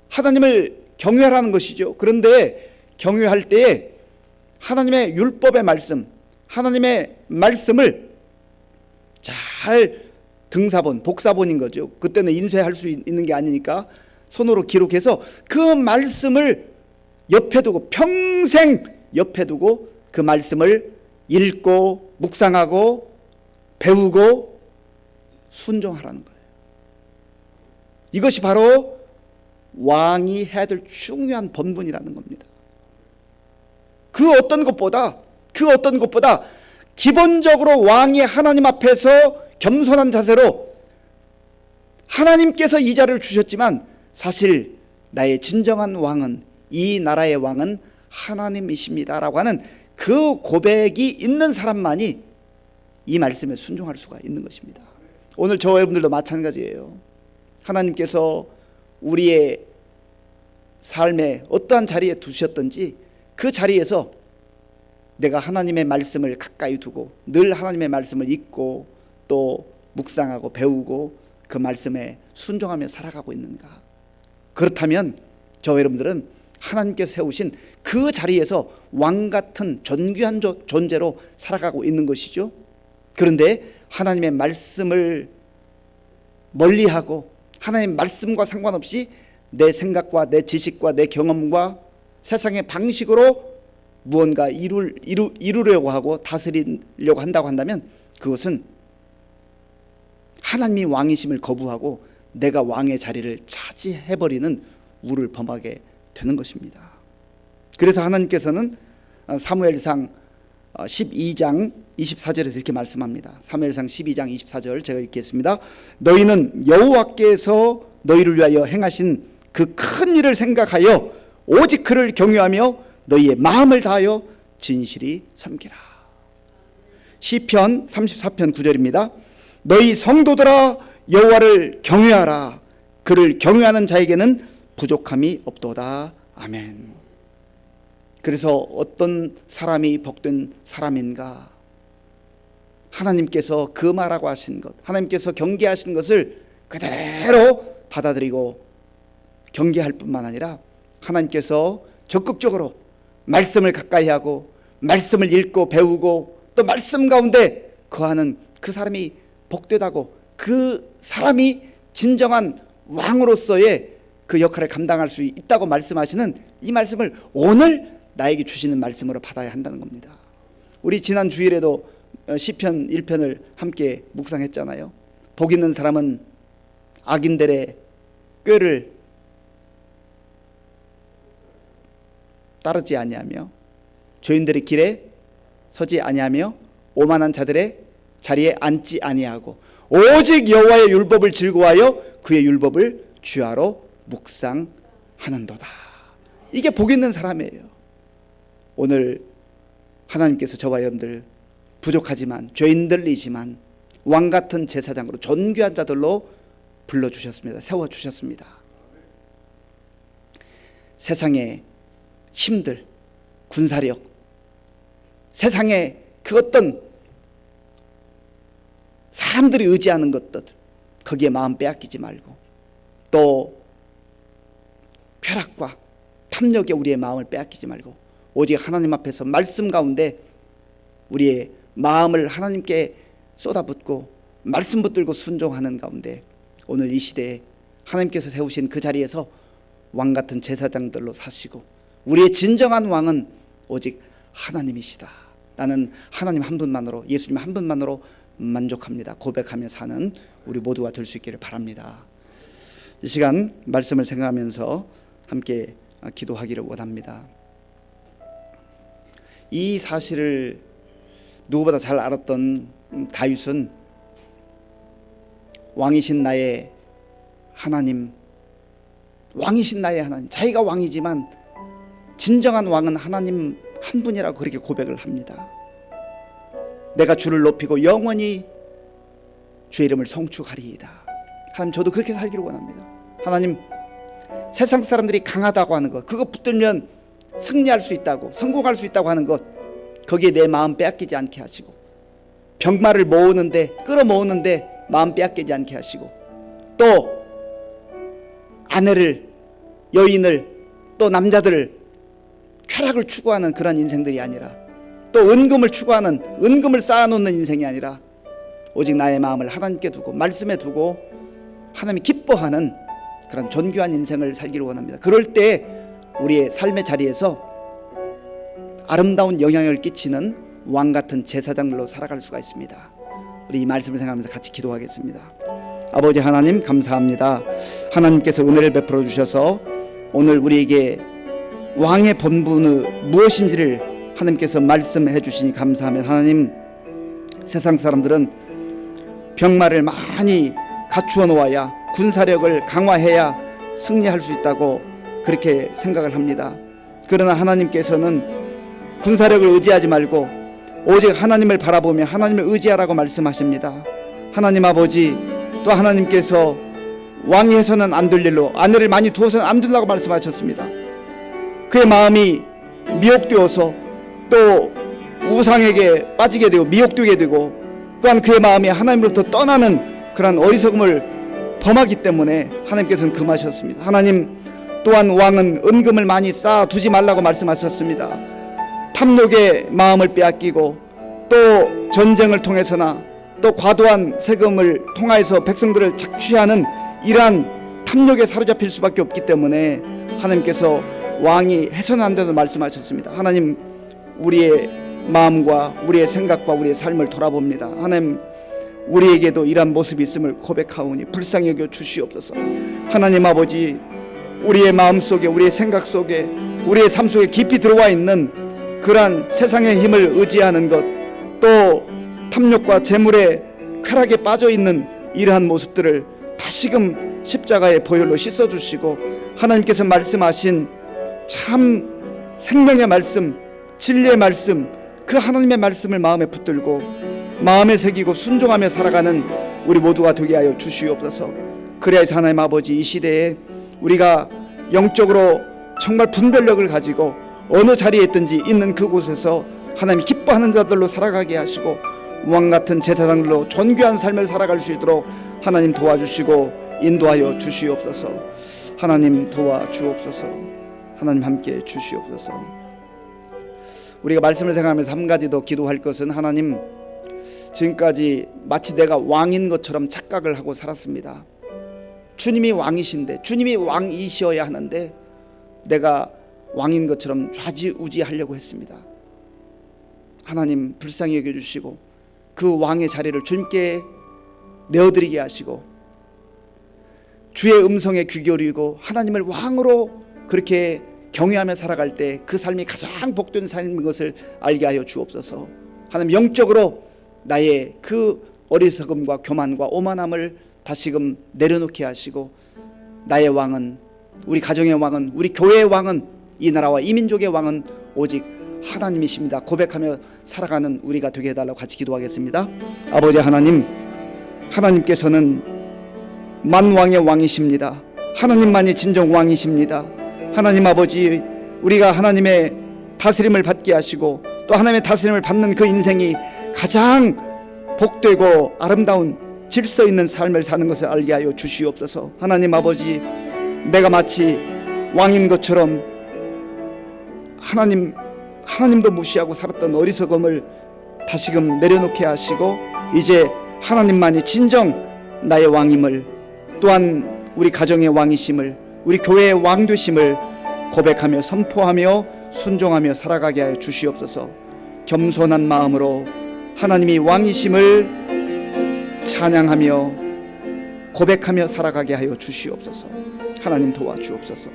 하나님을 경외하라는 것이죠. 그런데 경외할 때에 하나님의 율법의 말씀, 하나님의 말씀을 잘 등사본, 복사본인 거죠. 그때는 인쇄할 수 있는 게 아니니까 손으로 기록해서 그 말씀을 옆에 두고, 평생 옆에 두고 그 말씀을 읽고 묵상하고 배우고 순종하라는 거예요. 이것이 바로 왕이 해야 될 중요한 본분이라는 겁니다. 그 어떤 것보다 기본적으로 왕이 하나님 앞에서 겸손한 자세로, 하나님께서 이 자를 주셨지만 사실 나의 진정한 왕은, 이 나라의 왕은 하나님이십니다라고 하는 그 고백이 있는 사람만이 이 말씀에 순종할 수가 있는 것입니다. 오늘 저와 여러분들도 마찬가지예요. 하나님께서 우리의 삶에 어떠한 자리에 두셨든지 그 자리에서 내가 하나님의 말씀을 가까이 두고 늘 하나님의 말씀을 읽고 또 묵상하고 배우고 그 말씀에 순종하며 살아가고 있는가? 그렇다면 저와 여러분들은 하나님께서 세우신 그 자리에서 왕같은 존귀한 존재로 살아가고 있는 것이죠. 그런데 하나님의 말씀을 멀리하고 하나님의 말씀과 상관없이 내 생각과 내 지식과 내 경험과 세상의 방식으로 무언가 이루려고 하고 다스리려고 한다고 한다면 그것은 하나님이 왕이심을 거부하고 내가 왕의 자리를 차지해버리는 우를 범하게 되는 것입니다. 그래서 하나님께서는 사무엘상 12장 24절에서 이렇게 말씀합니다. 사무엘상 12장 24절 제가 읽겠습니다. 너희는 여호와께서 너희를 위하여 행하신 그 큰 일을 생각하여 오직 그를 경외하며 너희의 마음을 다하여 진실이 섬기라. 시편 34편 9절입니다. 너희 성도들아 여호와를 경외하라. 그를 경외하는 자에게는 부족함이 없도다. 아멘. 그래서 어떤 사람이 복된 사람인가? 하나님께서 금하라고 하신 것, 하나님께서 경계하신 것을 그대로 받아들이고 경계할 뿐만 아니라 하나님께서 적극적으로 말씀을 가까이 하고 말씀을 읽고 배우고 또 말씀 가운데 거하는 그 사람이 복되다고, 그 사람이 진정한 왕으로서의 그 역할을 감당할 수 있다고 말씀하시는 이 말씀을 오늘 나에게 주시는 말씀으로 받아야 한다는 겁니다. 우리 지난 주일에도 시편 1편을 함께 묵상했잖아요. 복 있는 사람은 악인들의 꾀를 따르지 아니하며 죄인들의 길에 서지 아니하며 오만한 자들의 자리에 앉지 아니하고 오직 여호와의 율법을 즐거워하여 그의 율법을 주야로 묵상하는도다. 이게 복 있는 사람이에요. 오늘 하나님께서 저와 여러분들 부족하지만 죄인들이지만 왕같은 제사장으로 존귀한 자들로 불러주셨습니다. 세워주셨습니다. 세상의 힘들, 군사력, 세상의 그 어떤 사람들이 의지하는 것들, 거기에 마음 빼앗기지 말고 또 쾌락과 탐욕에 우리의 마음을 빼앗기지 말고 오직 하나님 앞에서 말씀 가운데 우리의 마음을 하나님께 쏟아붓고 말씀 붙들고 순종하는 가운데 오늘 이 시대에 하나님께서 세우신 그 자리에서 왕 같은 제사장들로 사시고 우리의 진정한 왕은 오직 하나님이시다. 나는 하나님 한 분만으로, 예수님 한 분만으로 만족합니다. 고백하며 사는 우리 모두가 될 수 있기를 바랍니다. 이 시간 말씀을 생각하면서 함께 기도하기를 원합니다. 이 사실을 누구보다 잘 알았던 다윗은 왕이신 나의 하나님, 왕이신 나의 하나님, 자기가 왕이지만 진정한 왕은 하나님 한 분이라고 그렇게 고백을 합니다. 내가 주를 높이고 영원히 주의 이름을 송축하리이다. 하나님, 저도 그렇게 살기를 원합니다. 하나님, 세상 사람들이 강하다고 하는 것, 그거 붙들면 승리할 수 있다고, 성공할 수 있다고 하는 것, 거기에 내 마음 빼앗기지 않게 하시고, 병마를 모으는데, 끌어모으는데 마음 빼앗기지 않게 하시고, 또 아내를, 여인을, 또 남자들을 쾌락을 추구하는 그런 인생들이 아니라, 또 은금을 추구하는, 은금을 쌓아놓는 인생이 아니라 오직 나의 마음을 하나님께 두고 말씀에 두고 하나님이 기뻐하는 그런 존귀한 인생을 살기를 원합니다. 그럴 때 우리의 삶의 자리에서 아름다운 영향을 끼치는 왕 같은 제사장들로 살아갈 수가 있습니다. 우리 이 말씀을 생각하면서 같이 기도하겠습니다. 아버지 하나님, 감사합니다. 하나님께서 은혜를 베풀어 주셔서 오늘 우리에게 왕의 본분은 무엇인지를 하나님께서 말씀해 주시니 감사하며, 하나님, 세상 사람들은 병마를 많이 갖추어 놓아야, 군사력을 강화해야 승리할 수 있다고 그렇게 생각을 합니다. 그러나 하나님께서는 군사력을 의지하지 말고 오직 하나님을 바라보며 하나님을 의지하라고 말씀하십니다. 하나님 아버지, 또 하나님께서 왕이 해서는 안 될 일로 아내를 많이 두어서는 안 된다고 말씀하셨습니다. 그의 마음이 미혹되어서 또 우상에게 빠지게 되고 미혹되게 되고, 또한 그의 마음이 하나님으로부터 떠나는 그런 어리석음을 범하기 때문에 하나님께서는 금하셨습니다. 하나님, 또한 왕은 은금을 많이 쌓아두지 말라고 말씀하셨습니다. 탐욕의 마음을 빼앗기고 또 전쟁을 통해서나 또 과도한 세금을 통하여서 백성들을 착취하는 이러한 탐욕에 사로잡힐 수밖에 없기 때문에 하나님께서 왕이 해서는 안 된다고 말씀하셨습니다. 하나님, 우리의 마음과 우리의 생각과 우리의 삶을 돌아봅니다. 하나님, 우리에게도 이러한 모습이 있음을 고백하오니 불쌍히 여겨 주시옵소서. 하나님 아버지, 우리의 마음속에, 우리의 생각 속에, 우리의 삶 속에 깊이 들어와 있는 그러한 세상의 힘을 의지하는 것, 또 탐욕과 재물의 쾌락에 빠져 있는 이러한 모습들을 다시금 십자가의 보혈로 씻어주시고, 하나님께서 말씀하신 참 생명의 말씀, 진리의 말씀, 그 하나님의 말씀을 마음에 붙들고 마음에 새기고 순종하며 살아가는 우리 모두가 되게 하여 주시옵소서. 그래야지 하나님 아버지, 이 시대에 우리가 영적으로 정말 분별력을 가지고 어느 자리에 있든지 있는 그곳에서 하나님이 기뻐하는 자들로 살아가게 하시고 왕같은 제사장들로 존귀한 삶을 살아갈 수 있도록 하나님 도와주시고 인도하여 주시옵소서. 하나님 도와주옵소서. 하나님 함께 주시옵소서. 우리가 말씀을 생각하면서 한 가지 더 기도할 것은, 하나님, 지금까지 마치 내가 왕인 것처럼 착각을 하고 살았습니다. 주님이 왕이신데, 주님이 왕이셔야 하는데 내가 왕인 것처럼 좌지우지하려고 했습니다. 하나님, 불쌍히 여겨주시고 그 왕의 자리를 주님께 내어드리게 하시고 주의 음성에 귀 기울이고 하나님을 왕으로 그렇게 경외하며 살아갈 때 그 삶이 가장 복된 삶인 것을 알게 하여 주옵소서. 하나님, 영적으로 나의 그 어리석음과 교만과 오만함을 다시금 내려놓게 하시고, 나의 왕은, 우리 가정의 왕은, 우리 교회의 왕은, 이 나라와 이 민족의 왕은 오직 하나님이십니다 고백하며 살아가는 우리가 되게 해달라고 같이 기도하겠습니다. 아버지 하나님, 하나님께서는 만왕의 왕이십니다. 하나님만이 진정 왕이십니다. 하나님 아버지, 우리가 하나님의 다스림을 받게 하시고 또 하나님의 다스림을 받는 그 인생이 가장 복되고 아름다운 질서 있는 삶을 사는 것을 알게 하여 주시옵소서. 하나님 아버지, 내가 마치 왕인 것처럼 하나님도 무시하고 살았던 어리석음을 다시금 내려놓게 하시고 이제 하나님만이 진정 나의 왕임을, 또한 우리 가정의 왕이심을, 우리 교회의 왕 되심을 고백하며 선포하며 순종하며 살아가게 하여 주시옵소서. 겸손한 마음으로 하나님이 왕이심을 찬양하며 고백하며 살아가게 하여 주시옵소서. 하나님 도와주옵소서.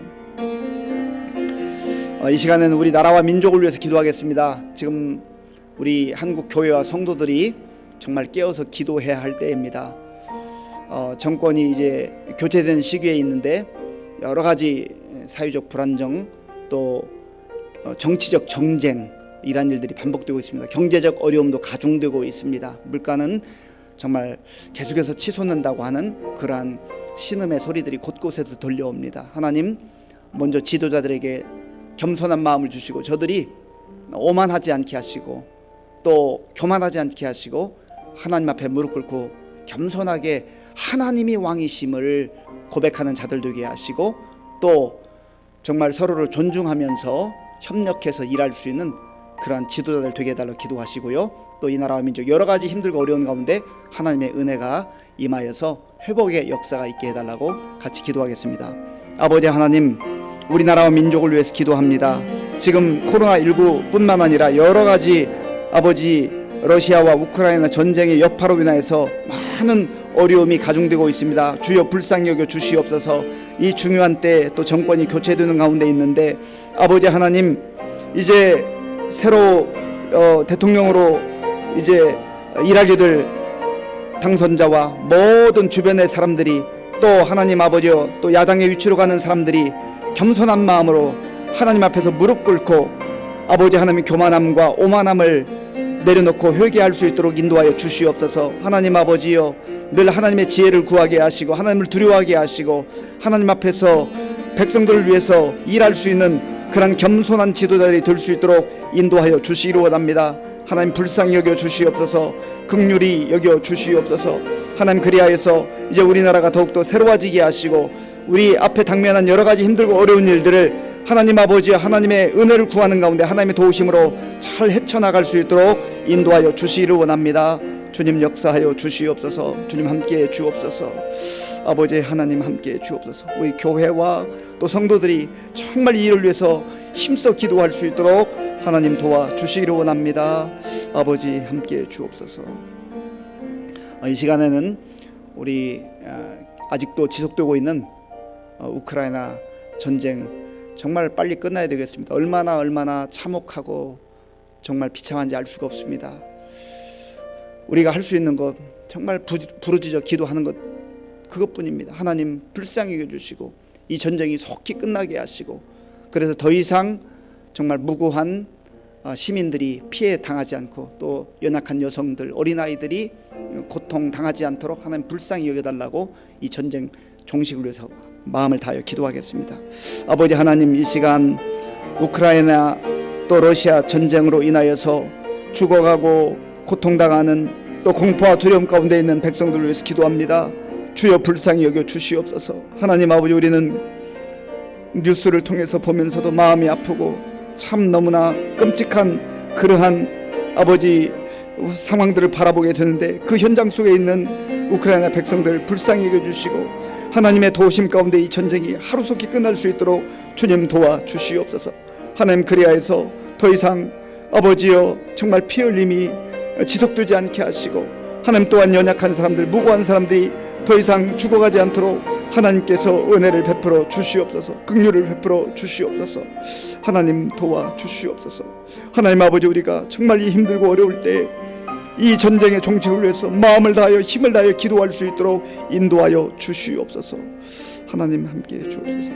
이 시간에는 우리 나라와 민족을 위해서 기도하겠습니다. 지금 우리 한국 교회와 성도들이 정말 깨어서 기도해야 할 때입니다. 정권이 이제 교체되는 시기에 있는데 여러 가지 사회적 불안정 또 정치적 정쟁 이런 일들이 반복되고 있습니다. 경제적 어려움도 가중되고 있습니다. 물가는 정말 계속해서 치솟는다고 하는 그러한 신음의 소리들이 곳곳에서 들려옵니다. 하나님 먼저 지도자들에게 겸손한 마음을 주시고 저들이 오만하지 않게 하시고 또 교만하지 않게 하시고 하나님 앞에 무릎 꿇고 겸손하게 하나님이 왕이심을 고백하는 자들 되게 하시고 또 정말 서로를 존중하면서 협력해서 일할 수 있는 그러한 지도자들 되게 해달라고 기도하시고요. 또 이 나라와 민족 여러 가지 힘들고 어려운 가운데 하나님의 은혜가 임하여서 회복의 역사가 있게 해달라고 같이 기도하겠습니다. 아버지 하나님, 우리나라와 민족을 위해서 기도합니다. 지금 코로나19 뿐만 아니라 여러 가지 아버지 러시아와 우크라이나 전쟁의 여파로 인하여서 많은 어려움이 가중되고 있습니다. 주여 불쌍히 여겨 주시옵소서. 이 중요한 때 또 정권이 교체되는 가운데 있는데 아버지 하나님, 이제 새로 대통령으로 이제 일하게 될 당선자와 모든 주변의 사람들이 또 하나님 아버지여 또 야당의 위치로 가는 사람들이 겸손한 마음으로 하나님 앞에서 무릎 꿇고 아버지 하나님 교만함과 오만함을 내려놓고 회개할 수 있도록 인도하여 주시옵소서. 하나님 아버지여 늘 하나님의 지혜를 구하게 하시고 하나님을 두려워하게 하시고 하나님 앞에서 백성들을 위해서 일할 수 있는 그런 겸손한 지도자들이 될 수 있도록 인도하여 주시기를 원합니다. 하나님 불쌍히 여겨 주시옵소서. 긍휼히 여겨 주시옵소서. 하나님 그리하여서 이제 우리나라가 더욱더 새로워지게 하시고 우리 앞에 당면한 여러 가지 힘들고 어려운 일들을 하나님 아버지 하나님의 은혜를 구하는 가운데 하나님의 도우심으로 잘 헤쳐나갈 수 있도록 인도하여 주시기를 원합니다. 주님 역사하여 주시옵소서. 주님 함께해 주옵소서. 아버지 하나님 함께해 주옵소서. 우리 교회와 또 성도들이 정말 이 일을 위해서 힘써 기도할 수 있도록 하나님 도와주시기를 원합니다. 아버지 함께해 주옵소서. 이 시간에는 우리 아직도 지속되고 있는 우크라이나 전쟁 정말 빨리 끝나야 되겠습니다. 얼마나 참혹하고 정말 비참한지 알 수가 없습니다. 우리가 할 수 있는 것 정말 부르짖어 기도하는 것 그것뿐입니다. 하나님 불쌍히 여겨주시고 이 전쟁이 속히 끝나게 하시고 그래서 더 이상 정말 무고한 시민들이 피해 당하지 않고 또 연약한 여성들 어린아이들이 고통 당하지 않도록 하나님 불쌍히 여겨달라고 이 전쟁 종식을 위해서 마음을 다하여 기도하겠습니다. 아버지 하나님, 이 시간 우크라이나 또 러시아 전쟁으로 인하여서 죽어가고 고통당하는 또 공포와 두려움 가운데 있는 백성들을 위해서 기도합니다. 주여 불쌍히 여겨 주시옵소서. 하나님 아버지, 우리는 뉴스를 통해서 보면서도 마음이 아프고 참 너무나 끔찍한 그러한 아버지 상황들을 바라보게 되는데 그 현장 속에 있는 우크라이나 백성들 불쌍히 여겨주시고 하나님의 도우심 가운데 이 전쟁이 하루속히 끝날 수 있도록 주님 도와주시옵소서. 하나님 그리하여서 더 이상 아버지여 정말 피 흘림이 지속되지 않게 하시고 하나님 또한 연약한 사람들 무고한 사람들이 더 이상 죽어가지 않도록 하나님께서 은혜를 베풀어 주시옵소서. 긍휼을 베풀어 주시옵소서. 하나님 도와주시옵소서. 하나님 아버지, 우리가 정말 이 힘들고 어려울 때 이 전쟁의 종식을 위해서 마음을 다하여 힘을 다하여 기도할 수 있도록 인도하여 주시옵소서. 하나님 함께해 주옵소서.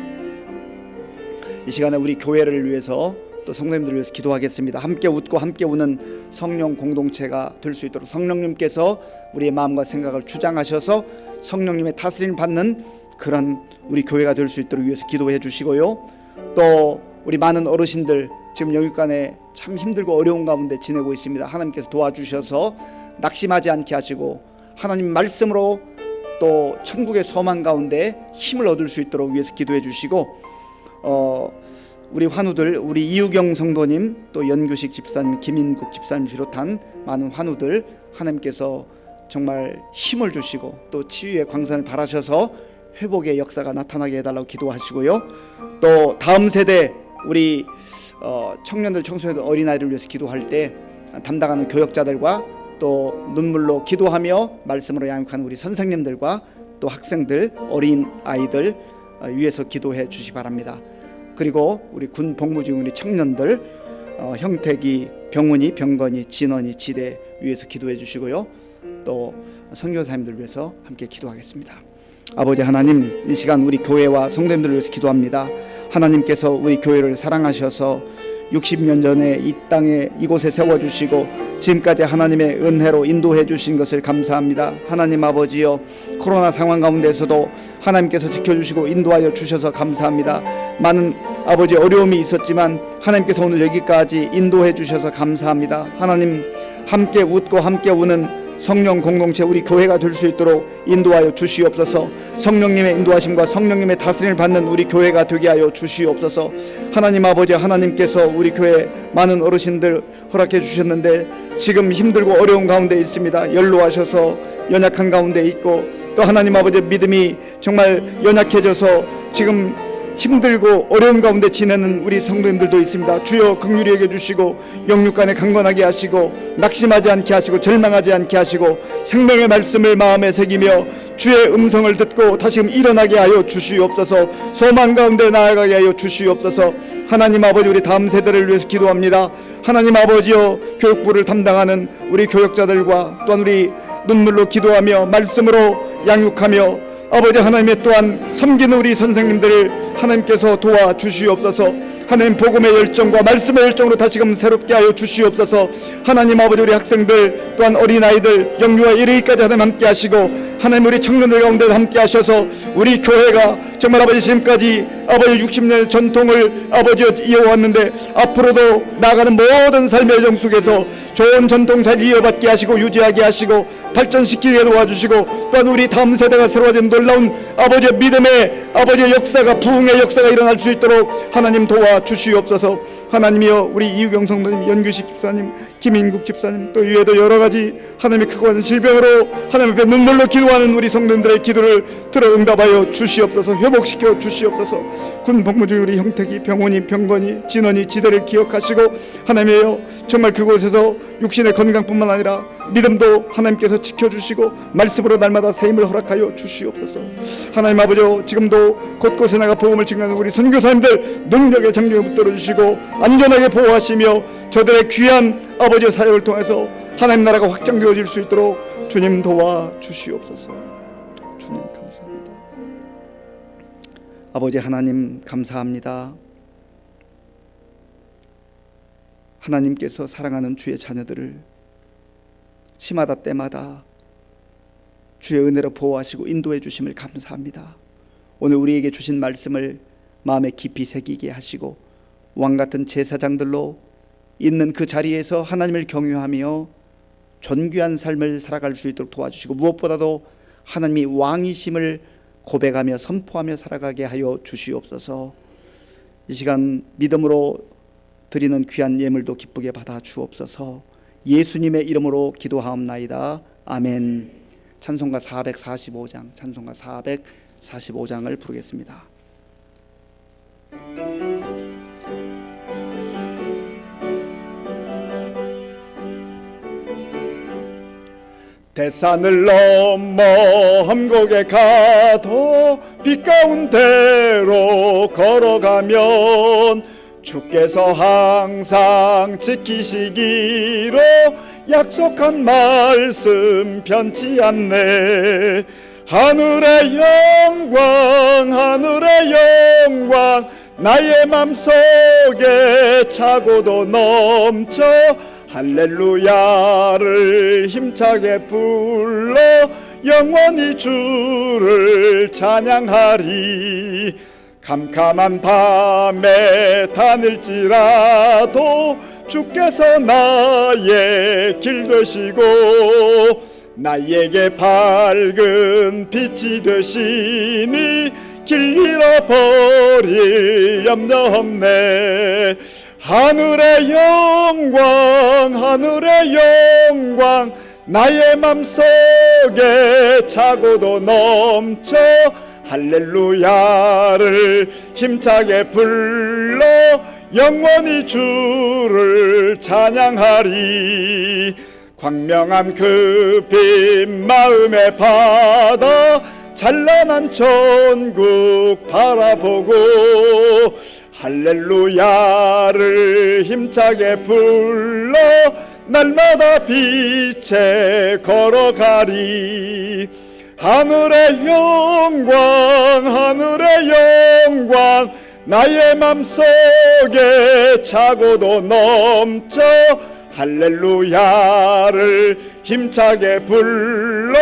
이 시간에 우리 교회를 위해서 또 성도님들을 위해서 기도하겠습니다. 함께 웃고 함께 우는 성령 공동체가 될 수 있도록 성령님께서 우리의 마음과 생각을 주장하셔서 성령님의 다스림을 받는 그런 우리 교회가 될 수 있도록 위해서 기도해 주시고요. 또 우리 많은 어르신들 지금 영육간에 참 힘들고 어려운 가운데 지내고 있습니다. 하나님께서 도와주셔서 낙심하지 않게 하시고 하나님 말씀으로 또 천국의 소망 가운데 힘을 얻을 수 있도록 위해서 기도해 주시고 우리 환우들, 우리 이유경 성도님, 또 연규식 집사님, 김인국 집사님 비롯한 많은 환우들 하나님께서 정말 힘을 주시고 또 치유의 광선을 발하셔서 회복의 역사가 나타나게 해달라고 기도하시고요. 또 다음 세대 우리 청년들, 청소년들, 어린아이를 위해서 기도할 때 담당하는 교역자들과 또 눈물로 기도하며 말씀으로 양육하는 우리 선생님들과 또 학생들, 어린 아이들 위해서 기도해 주시기 바랍니다. 그리고 우리 군 복무 중인 우리 청년들, 형택이, 병훈이, 병건이, 진원이, 지대 위해서 기도해 주시고요. 또 선교사님들 위해서 함께 기도하겠습니다. 아버지 하나님, 이 시간 우리 교회와 성도님들을 위해서 기도합니다. 하나님께서 우리 교회를 사랑하셔서 60년 전에 이 땅에 이곳에 세워주시고 지금까지 하나님의 은혜로 인도해 주신 것을 감사합니다. 하나님 아버지여, 코로나 상황 가운데서도 하나님께서 지켜주시고 인도하여 주셔서 감사합니다. 많은 아버지 어려움이 있었지만 하나님께서 오늘 여기까지 인도해 주셔서 감사합니다. 하나님, 함께 웃고 함께 우는 성령 공동체 우리 교회가 될 수 있도록 인도하여 주시옵소서. 성령님의 인도하심과 성령님의 다스림을 받는 우리 교회가 되게 하여 주시옵소서. 하나님 아버지, 하나님께서 우리 교회 많은 어르신들 허락해 주셨는데 지금 힘들고 어려운 가운데 있습니다. 연로하셔서 연약한 가운데 있고, 또 하나님 아버지 믿음이 정말 연약해져서 지금 힘들고 어려운 가운데 지내는 우리 성도님들도 있습니다. 주여 긍휼히 여겨 주시고 영육간에 강건하게 하시고 낙심하지 않게 하시고 절망하지 않게 하시고 생명의 말씀을 마음에 새기며 주의 음성을 듣고 다시금 일어나게 하여 주시옵소서. 소망 가운데 나아가게 하여 주시옵소서. 하나님 아버지, 우리 다음 세대를 위해서 기도합니다. 하나님 아버지여, 교육부를 담당하는 우리 교역자들과 또한 우리 눈물로 기도하며 말씀으로 양육하며 아버지 하나님의 또한 섬기는 우리 선생님들을 하나님께서 도와주시옵소서. 하나님 복음의 열정과 말씀의 열정으로 다시금 새롭게 하여 주시옵소서. 하나님 아버지, 우리 학생들 또한 어린아이들 영유아 이르기까지 하나님 함께 하시고 하나님 우리 청년들 가운데 함께 하셔서 우리 교회가 정말 아버지 지금까지 아버지 60년의 전통을 아버지 이어왔는데 앞으로도 나아가는 모든 삶의 여정 속에서 좋은 전통 잘 이어받게 하시고 유지하게 하시고 발전시키게 도와주시고 또한 우리 다음 세대가 새로워진 놀라운 아버지의 믿음의 아버지의 역사가, 부흥의 역사가 일어날 수 있도록 하나님 도와주시옵소서. 하나님이여, 우리 이유경 성도님, 연규식 집사님, 김인국 집사님, 또 위에도 여러 가지 하나님의 크고 작은 질병으로 하나님 앞에 눈물로 기도하는 우리 성도님들의 기도를 들어 응답하여 주시옵소서. 회복시켜 주시옵소서. 군 복무 중인 우리 형택이, 병훈이, 병건이, 진원이, 지대를 기억하시고 하나님이여, 정말 그곳에서 육신의 건강뿐만 아니라 믿음도 하나님께서 지켜주시고 말씀으로 날마다 새 힘을 허락하여 주시옵소서. 하나님 아버지, 지금도 곳곳에 나가 복음을 증거하는 우리 선교사님들 능력의 장력을 붙들어 주시고 안전하게 보호하시며 저들의 귀한 아버지의 사역을 통해서 하나님 나라가 확장되어질 수 있도록 주님 도와주시옵소서. 주님 감사합니다. 아버지 하나님 감사합니다. 하나님께서 사랑하는 주의 자녀들을 시마다 때마다 주의 은혜로 보호하시고 인도해 주심을 감사합니다. 오늘 우리에게 주신 말씀을 마음에 깊이 새기게 하시고 왕같은 제사장들로 있는 그 자리에서 하나님을 경유하며 존귀한 삶을 살아갈 수 있도록 도와주시고 무엇보다도 하나님이 왕이심을 고백하며 선포하며 살아가게 하여 주시옵소서. 이 시간 믿음으로 드리는 귀한 예물도 기쁘게 받아 주옵소서. 예수님의 이름으로 기도하옵나이다. 아멘. 찬송가 445장, 찬송가 445장을 부르겠습니다. 대산을 넘어 험곡에 가도 빛 가운데로 걸어가면 주께서 항상 지키시기로 약속한 말씀 변치 않네. 하늘의 영광, 하늘의 영광, 나의 맘속에 차고도 넘쳐 할렐루야를 힘차게 불러 영원히 주를 찬양하리. 캄캄한 밤에 다닐지라도 주께서 나의 길 되시고 나에게 밝은 빛이 되시니 길 잃어버릴 염려 없네. 하늘의 영광, 하늘의 영광, 나의 맘속에 차고도 넘쳐 할렐루야를 힘차게 불러 영원히 주를 찬양하리. 광명한 그 빛 마음에 받아 찬란한 천국 바라보고 할렐루야를 힘차게 불러 날마다 빛에 걸어가리. 하늘의 영광 하늘의 영광 나의 맘속에 차고도 넘쳐 할렐루야를 힘차게 불러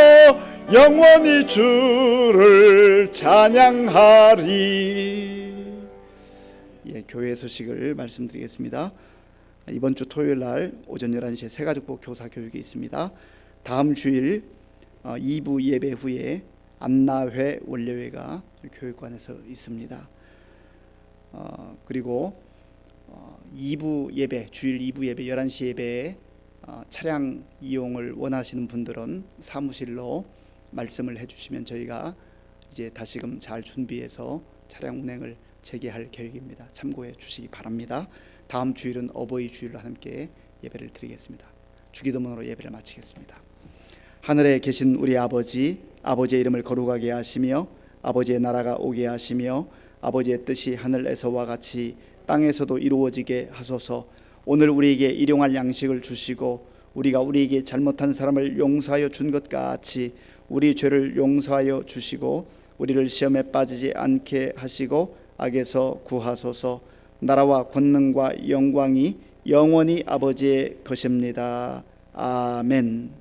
영원히 주를 찬양하리. 예, 교회 소식을 말씀드리겠습니다. 이번 주 토요일 날 오전 11시에 새가족부 교사 교육이 있습니다. 다음 주일 2부 예배 후에 안나회 원례회가 교육관에서 있습니다. 그리고 2부 예배, 주일 2부 예배 11시 예배에 차량 이용을 원하시는 분들은 사무실로 말씀을 해주시면 저희가 이제 다시금 잘 준비해서 차량 운행을 재개할 계획입니다. 참고해 주시기 바랍니다. 다음 주일은 어버이 주일로 함께 예배를 드리겠습니다. 주기도문으로 예배를 마치겠습니다. 하늘에 계신 우리 아버지, 아버지의 이름을 거룩하게 하시며 아버지의 나라가 오게 하시며 아버지의 뜻이 하늘에서와 같이 땅에서도 이루어지게 하소서. 오늘 우리에게 일용할 양식을 주시고 우리가 우리에게 잘못한 사람을 용서하여 준 것 같이 우리 죄를 용서하여 주시고 우리를 시험에 빠지지 않게 하시고 악에서 구하소서. 나라와 권능과 영광이 영원히 아버지의 것입니다. 아멘.